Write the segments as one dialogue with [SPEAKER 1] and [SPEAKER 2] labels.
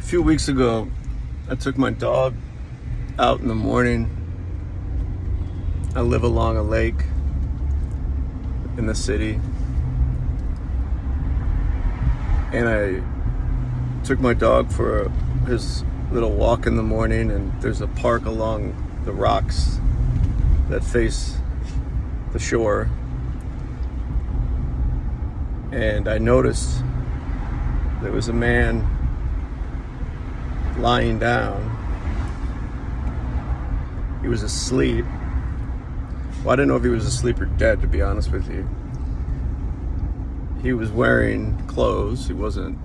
[SPEAKER 1] few weeks ago, I took my dog out in the morning. I live along a lake in the city, and I took my dog for his little walk in the morning, and there's a park along the rocks that face the shore, and I noticed there was a man lying down. He was asleep. Well, I didn't know if he was asleep or dead, to be honest with you. He was wearing clothes. He wasn't.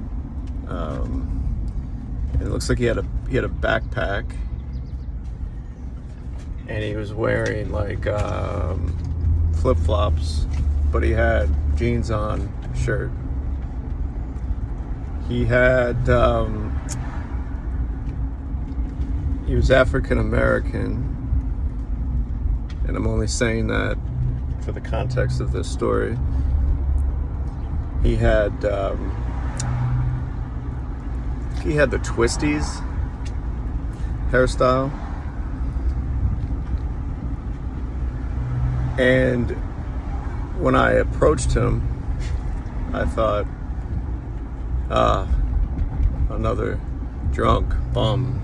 [SPEAKER 1] It looks like he had a backpack, and he was wearing like flip flops, but he had jeans on, shirt. He had. He was African American, and I'm only saying that for the context of this story. He had the twisties hairstyle, and when I approached him, I thought, another drunk bum.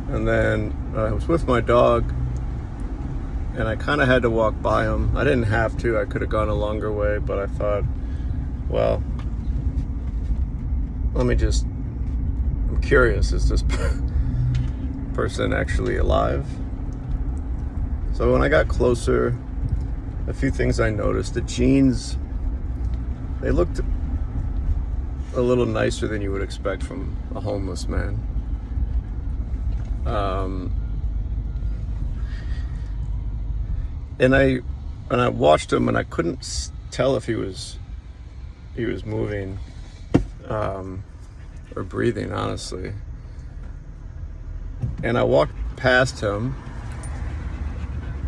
[SPEAKER 1] And then I was with my dog, and I kind of had to walk by him. I didn't have to. I could have gone a longer way, but I thought, well, I'm curious, is this person actually alive? So when I got closer, a few things I noticed. The jeans, they looked a little nicer than you would expect from a homeless man. And I watched him, and I couldn't tell if he was moving or breathing, honestly. And I walked past him,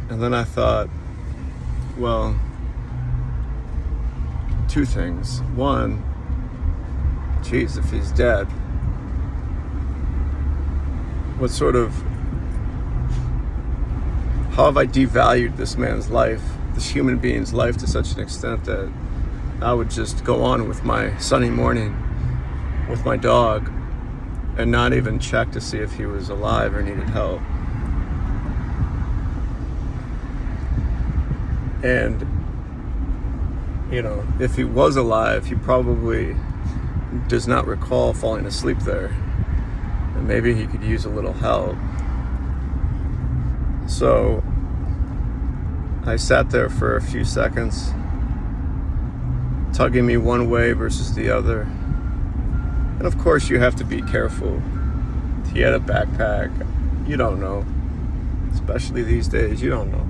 [SPEAKER 1] and then I thought, well, two things. One, geez, if he's dead, how have I devalued this man's life, this human being's life, to such an extent that I would just go on with my sunny morning with my dog and not even check to see if he was alive or needed help. And, if he was alive, he probably does not recall falling asleep there. And maybe he could use a little help. So I sat there for a few seconds, tugging me one way versus the other. And of course you have to be careful. He had a backpack. You don't know. Especially these days, you don't know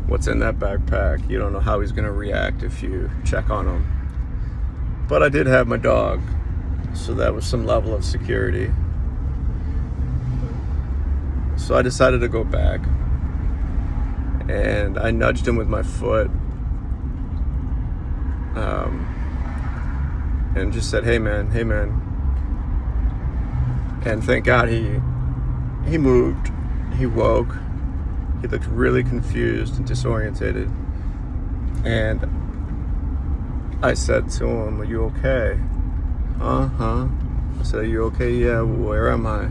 [SPEAKER 1] what's in that backpack. You don't know how he's going to react if you check on him. But I did have my dog, so that was some level of security. So I decided to go back, and I nudged him with my foot, and just said, hey man. And thank God he moved, he woke, he looked really confused and disorientated. And I said to him, are you okay? I said, are you okay? Yeah, where am I?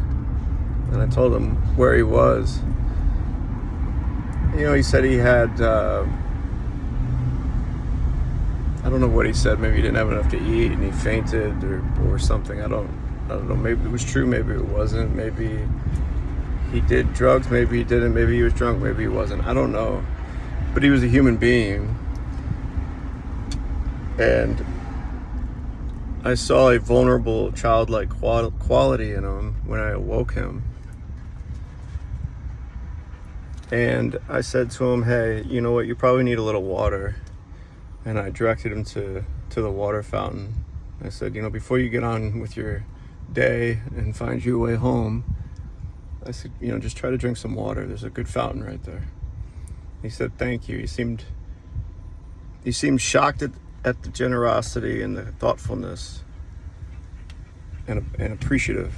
[SPEAKER 1] And I told him where he was. He said he had, I don't know what he said. Maybe he didn't have enough to eat and he fainted or something. I don't know. Maybe it was true. Maybe it wasn't. Maybe he did drugs. Maybe he didn't. Maybe he was drunk. Maybe he wasn't. I don't know. But he was a human being. And I saw a vulnerable, childlike quality in him when I awoke him. And I said to him, hey, you know what? You probably need a little water. And I directed him to the water fountain. I said, before you get on with your day and find your way home, I said, just try to drink some water. There's a good fountain right there. He said, thank you. He seemed shocked at the generosity and the thoughtfulness. and appreciative.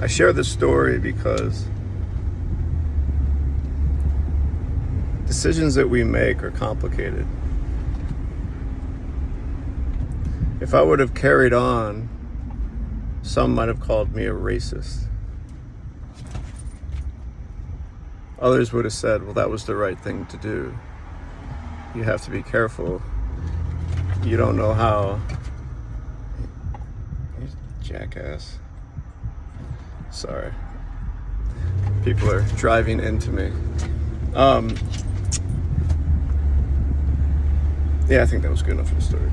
[SPEAKER 1] I share this story because decisions that we make are complicated. If I would have carried on, some might have called me a racist. Others would have said, well, that was the right thing to do. You have to be careful. You don't know how. Jackass. Sorry. People are driving into me. Yeah, I think that was good enough for the story.